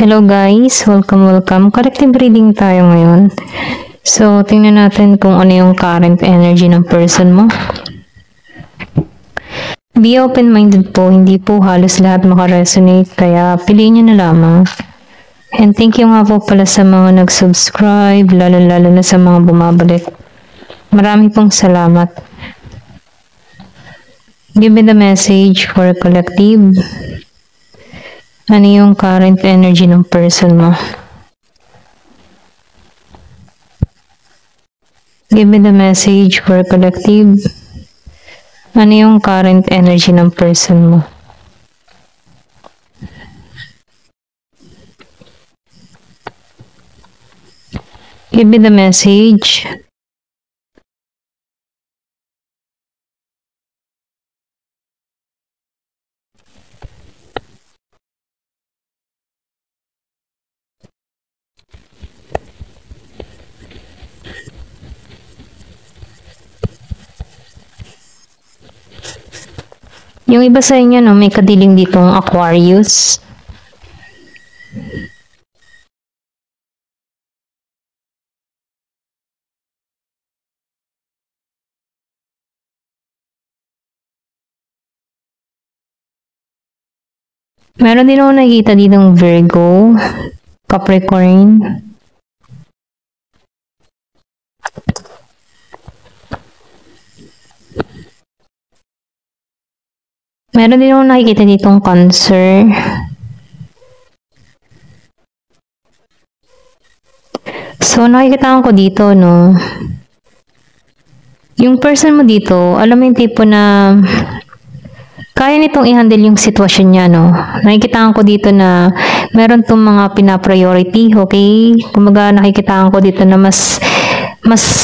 Hello guys, welcome. Collective reading tayo ngayon. So, tingnan natin kung ano yung current energy ng person mo. Be open-minded po, hindi po halos lahat makaresonate, kaya piliin nyo na lamang. And thank you nga po pala sa mga nag-subscribe, lalo na sa mga bumabalik. Marami pong salamat. Give me the message for collective. Ano yung current energy ng person mo? Give me the message for collective. Ano yung current energy ng person mo? Give me the message. Yung iba sa inyo, no, may kadiling ditong Aquarius. Meron din ako nakikita ditong Virgo, Capricorn. Meron din ako nakikita ditong Cancer. So, nakikita ko dito, no, yung person mo dito, alam mo yung tipo na kaya nitong i-handle yung sitwasyon niya, no. Nakikita ko dito na meron tong mga pina-priority, okay? Kumaga nakikita ko dito na mas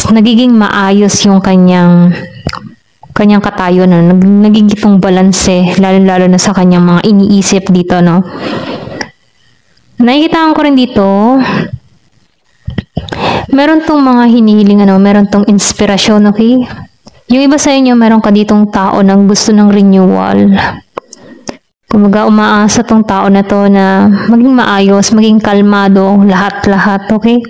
nagiging maayos yung kanyang katayo, no? Nagigitong balanse, lalo na sa kanyang mga iniisip dito, no? Nakikita ko rin dito, meron tong mga hinihiling, meron tong inspirasyon, okay? Yung iba sa inyo, meron ka ditong tao na gusto ng renewal. Kumaga, umaasa tong tao na to na maging maayos, maging kalmado, lahat, okay?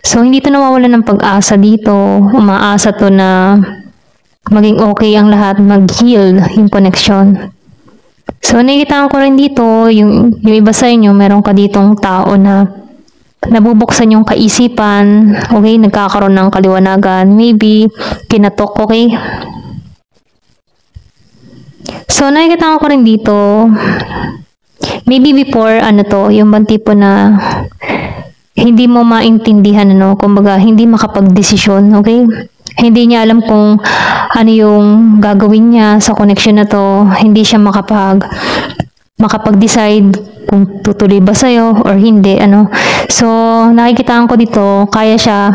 So, hindi to nawawala ng pag-asa dito. Umaasa to na maging okay ang lahat, mag-heal yung connection. So, nakikita ko rin dito, yung iba sa inyo, meron ka ditong tao na nabubuksan yung kaisipan, okay? Nagkakaroon ng kaliwanagan, maybe kinatok, okay? So, nakikita ko rin dito, maybe before, yung bang tipo na hindi mo maintindihan, kumbaga, hindi makapag-desisyon, okay? Hindi niya alam kung ano yung gagawin niya sa connection na to. Hindi siya makapag-decide kung tutuloy ba sa'yo or hindi, So, nakikita ko dito, kaya siya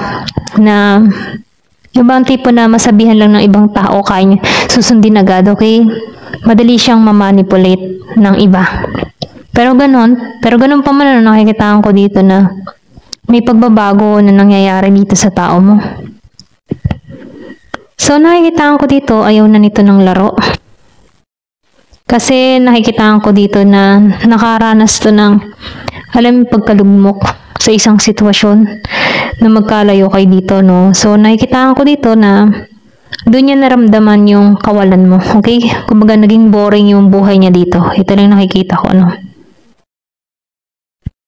na yung bang tipo na masabihan lang ng ibang tao, kaya niya susundin agad, okay? Madali siyang mamanipulate ng iba. Pero ganun pa man, nakikita ko dito na may pagbabago na nangyayari dito sa tao mo. So, nakikita ko dito, ayaw na nito ng laro. Kasi nakikita ko dito na nakaranas to ng, alam mo, pagkalugmok sa isang sitwasyon na magkalayo kayo dito, no? So, nakikita ko dito na doon niya naramdaman yung kawalan mo, okay? Kumbaga, naging boring yung buhay niya dito. Ito lang nakikita ko, no?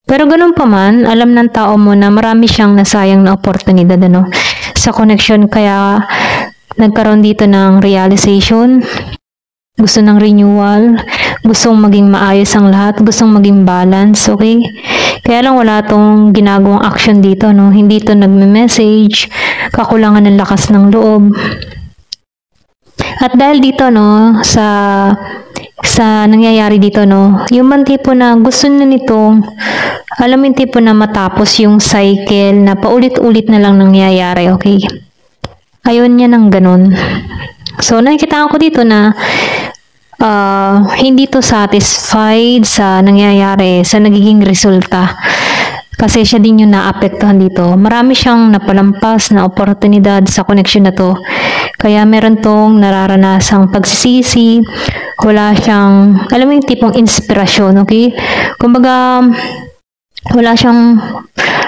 Pero ganun pa man, alam ng tao mo na marami siyang nasayang na oportunidad, sa connection, kaya nagkaroon dito ng realization, gusto ng renewal, gustong maging maayos ang lahat, gustong maging balance, okay? Kaya lang wala tong ginagawang action dito, no? Hindi to nagme-message, kakulangan ng lakas ng loob. At dahil dito, no, sa nangyayari dito, no, yung man tipo na gusto na nitong, alam mo yung tipo na matapos yung cycle na paulit-ulit na lang nangyayari, okay? Ayaw niya ng ganun. So, nakikita ko dito na hindi to satisfied sa nangyayari, sa nagiging resulta. Kasi siya din yung naapektuhan dito. Marami siyang napalampas na oportunidad sa connection na to. Kaya meron tong nararanasang pagsisisi. Wala siyang, alam mo yung tipong inspirasyon, okay? Kumbaga, Wala siyang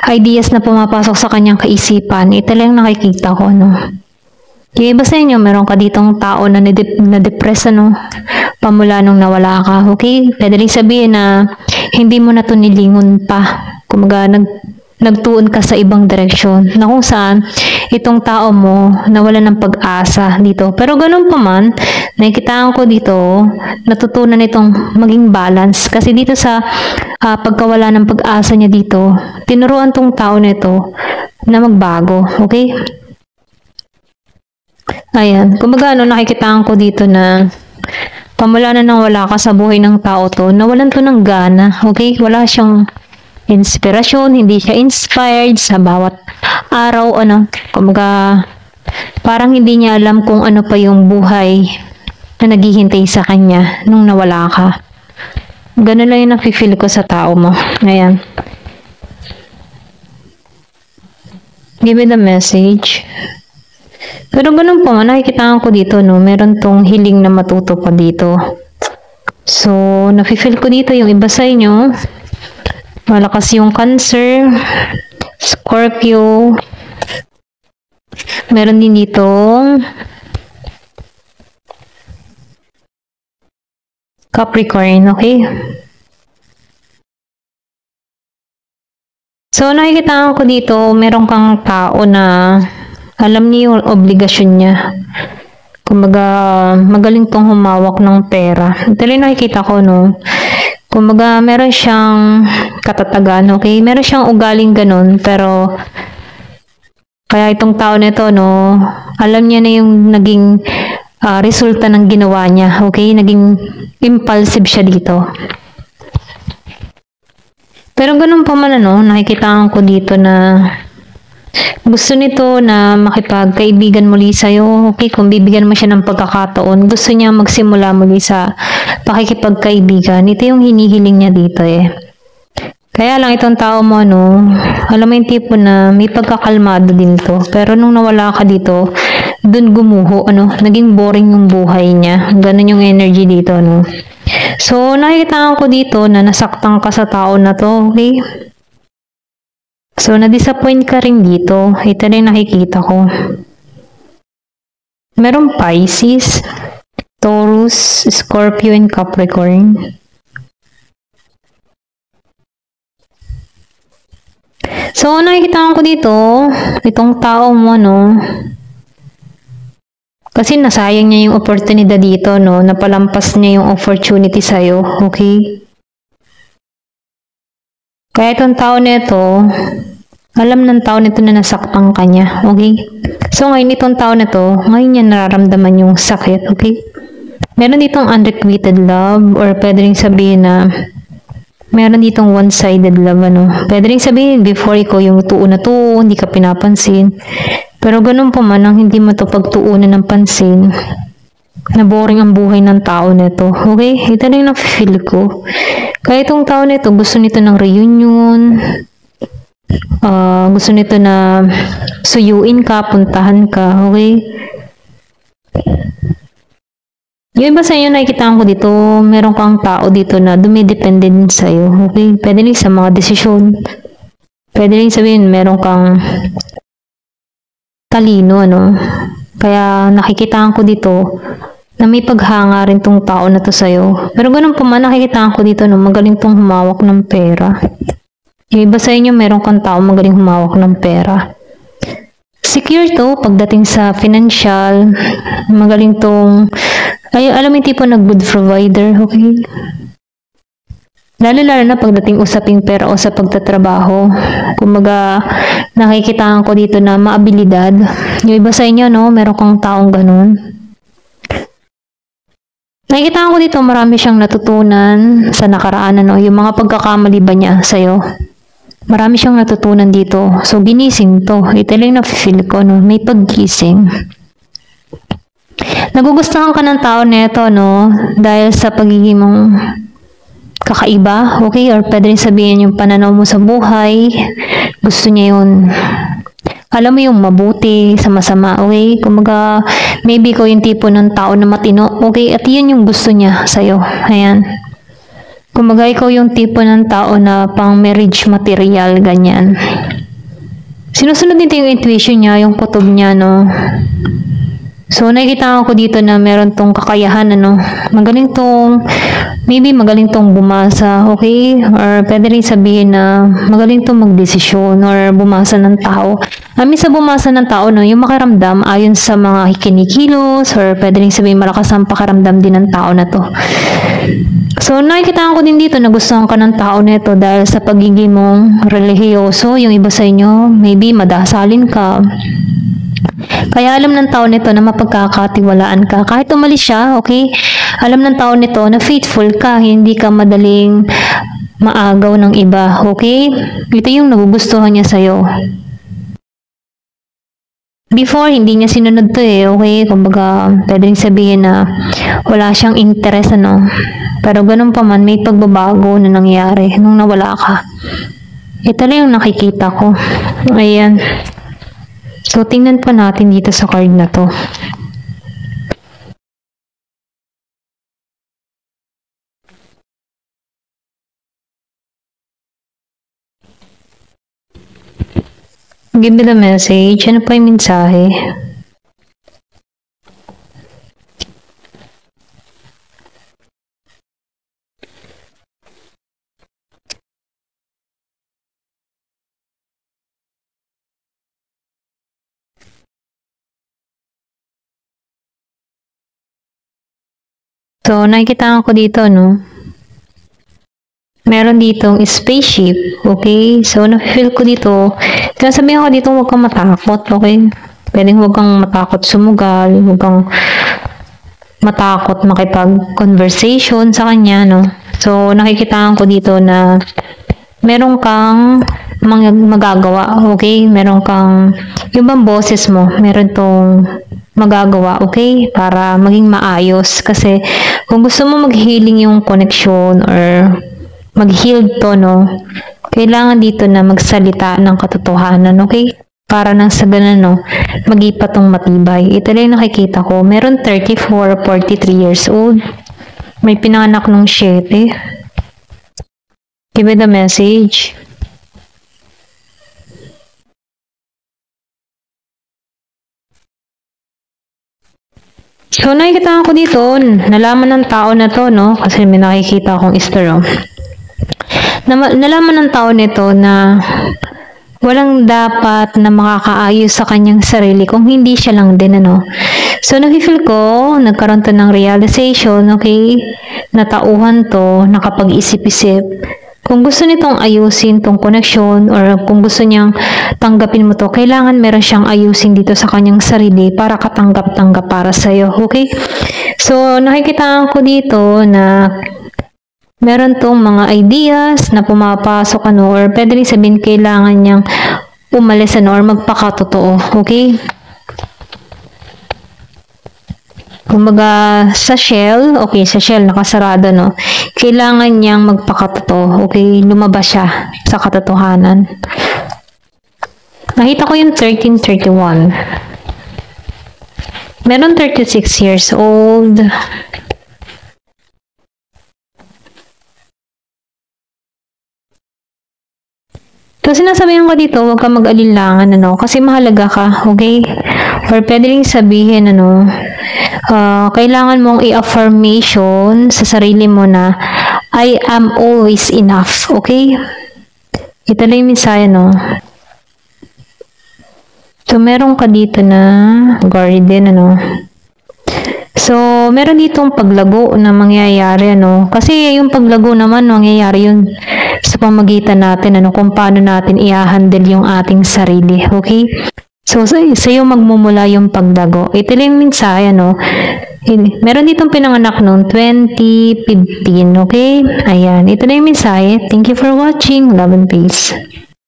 ideas na pumapasok sa kanyang kaisipan. Ito lang nakikita ko, no? Yung iba sa inyo, meron ka ditong tao na na-depress, ano? Pamula nung nawala ka, okay? Pwede rin sabihin na hindi mo na to nilingon pa. Kumaga, nagtuon ka sa ibang direksyon na kung saan itong tao mo nawala ng pag-asa dito. Pero ganun pa man, nakikitaan ko dito, natutunan itong maging balance. Kasi dito sa pagkawala ng pag-asa niya dito, tinuruan tong tao na ito na magbago. Okay? Ayan. Kumbaga, nakikitaan ko dito na pamula na nang wala ka sa buhay ng tao to, nawalan to ng gana. Okay? Wala siyang inspirasyon, hindi siya inspired sa bawat araw, ano, kumbaga, parang hindi niya alam kung ano pa yung buhay na naghihintay sa kanya nung nawala ka. Ganun lang yung nafe-feel ko sa tao mo. Ayan. Give me the message. Pero ganun pa man, nakikita ko dito, no, meron tong hiling na matuto pa dito. So, nafe-feel ko dito yung iba sa inyo, malakas yung Cancer, Scorpio, meron din dito Capricorn, okay? So, nakikita ko dito, meron kang tao na alam niya yung obligasyon niya. Kumbaga, magaling tong humawak ng pera. Ito rin nakikita ko, no? Kumbaga, meron siyang katatagan, okay? Meron siyang ugaling ganun, pero kaya itong tao nito, no, alam niya na yung naging resulta ng ginawa niya, okay? Naging impulsive siya dito. Pero ganun pa man, ano, nakikita ko dito na gusto nito na makipagkaibigan muli sa'yo. Okay, kung bibigyan mo siya ng pagkakataon, gusto niya magsimula muli sa pakikipagkaibigan. Ito yung hinihiling niya dito eh. Kaya lang itong tao mo, no, alam mo yung tipo na may pagkakalmado din to. Pero nung nawala ka dito, dun gumuho, ano, naging boring yung buhay niya. Ganun yung energy dito, no. So, nakikita ko dito na nasaktan ka sa tao na to, okay? So, na-disappoint ka rin dito. Ito rin nakikita ko. Merong Pisces, Taurus, Scorpio, and Capricorn. So, nakikita ko dito, itong tao mo, no? Kasi nasayang niya yung oportunidad dito, no? Napalampas niya yung opportunity sa'yo, okay? Kaya itong tao nito, alam ng tao nito na nasaktan ka niya, okay? So, ngayon itong tao na to, ngayon niya nararamdaman yung sakit, okay? Meron ditong unrequited love, or pwede rin sabihin na meron ditong one-sided love, ano? Pwede rin sabihin, before ikaw yung tuon na to, hindi ka pinapansin. Pero ganun pa man, ang hindi mo to pagtuunan ng pansin, na boring ang buhay ng tao nito. Okay? Ito na yung na-feel ko. Kaya itong tao nito, gusto nito ng reunion, gusto nito na suyuin ka, puntahan ka. Okay? Yung iba sa inyo, nakikita ko dito, meron kang tao dito na dumidepende din sa'yo. Okay? Pwede rin sa mga desisyon. Pwede rin sabihin, meron kang talino, ano? Kaya nakikita ko dito na may paghanga rin tong tao na to sa'yo. Pero ganun pa man, nakikita ko dito no, magaling tong humawak ng pera. Yung iba sa inyo, meron kang tao magaling humawak ng pera. Secure to, pagdating sa financial, magaling tong, ay, alam mo yung tipo na good provider, okay? Lalo na pagdating usaping pera o sa pagtatrabaho. Kumbaga, nakikita ko dito na maabilidad. Yung iba sa inyo, no, meron kang taong ganun. Nakikita ko dito, marami siyang natutunan sa nakaraan, ano, yung mga pagkakamali ba niya sa'yo. Marami siyang natutunan dito. So, ginising to. Ito lang na-feel ko, no, may paggising. Nagugustuhan ka ng tao nito, no, dahil sa pagiging mong kakaiba, okay? Or pwede rin sabihin yung pananaw mo sa buhay. Gusto niya yun. Alam mo yung mabuti sa masama, okay? Kumaga, maybe ko yung tipo ng tao na matino, okay? At yun yung gusto niya sa'yo. Ayan. Kumbaga, ikaw yung tipo ng tao na pang marriage material, ganyan. Sinusunod dito yung intuition niya, yung kutob niya, no? So, nakikita ko dito na meron tong kakayahan, ano? Maybe magaling tong bumasa, okay? Or pwede rin sabihin na magaling tong magdesisyon or bumasa ng tao. Sa bumasa ng tao, no, yung makiramdam ayon sa mga kinikilos or pwede rin sabihin malakas ang pakiramdam din ng tao na to. So, nakikita ko din dito na gustuhan ka ng tao nito dahil sa pagiging mong relihiyoso. Yung iba sa inyo, maybe madasalin ka. Kaya alam ng tao nito na mapagkakatiwalaan ka. Kahit umalis siya, okay? Alam ng tao nito na faithful ka, hindi ka madaling maagaw ng iba, okay? Ito yung nagugustuhan niya sa'yo. Before, hindi niya sinunod to okay? Kumbaga, pwedeng sabihin na wala siyang interest, ano? Pero ganun pa man, may pagbabago na nangyari nung nawala ka. Ito lang yung nakikita ko. Ayan. So, tingnan pa natin dito sa card na to. Give me the message. Ano pa yung mensahe? So, nakikita ko dito, no? Meron ditong spaceship, okay? So, na-feel ko dito, sinasabihan ko dito, huwag kang matakot, okay? Pwedeng huwag kang matakot sumugal, huwag kang matakot makipag-conversation sa kanya, no? So, nakikita ko dito na meron kang magagawa, okay? Meron kang, yung bang boses mo, meron tong magagawa, okay? Para maging maayos. Kasi, kung gusto mo mag-healing yung connection or mag-heal to, no? Kailangan dito na magsalita ng katotohanan, okay? Para nang sa ganun, no? Mag-ipa tong matibay. Ito lang nakikita ko. Meron 34, 43 years old. May pinanganak nung 7. Give me the message. So, nakikita ko dito, nalaman ng tao na to, no? Kasi may nakikita akong star, oh. Nalaman ng tao nito na walang dapat na makakaayos sa kanyang sarili kung hindi siya lang din, ano? So, nakifeel ko, nagkaroon to ng realization, okay? Natauhan to, nakapag-isip-isip. Kung gusto nitong ayusin tong connection or kung gusto niyang tanggapin mo to, kailangan meron siyang ayusin dito sa kanyang sarili para katanggap-tanggap para sa'yo, okay? So, nakikita ko dito na meron tong mga ideas na pumapasok, ano, or pwede rin sabihin kailangan niyang umalis, ano, or magpakatotoo, okay? Kumbaga, sa shell, okay, sa shell, nakasarado, no? Kailangan niyang magpakatotoo, okay? Lumabas siya sa katotohanan. Nakita ko yung 1331. Meron 36 years old. So, sinasabihan ko dito, huwag ka mag-alinlangan, ano? Kasi mahalaga ka, okay? Or pwede rin sabihin, ano, kailangan mong i-affirmation sa sarili mo na I am always enough, okay? Ito lang yung mensahe, no? So, meron ka dito na guardian, ano? So, meron ditong paglago na mangyayari, ano? Kasi yung paglago naman, mangyayari yun sa pamagitan natin, ano? Kung paano natin i-handle yung ating sarili, okay? So, sa'yo magmumula yung paglago. Ito lang yung mensahe, ano? Meron ditong pinanganak noong 2015, okay? Ayan, ito na yung mensahe. Thank you for watching. Love and peace.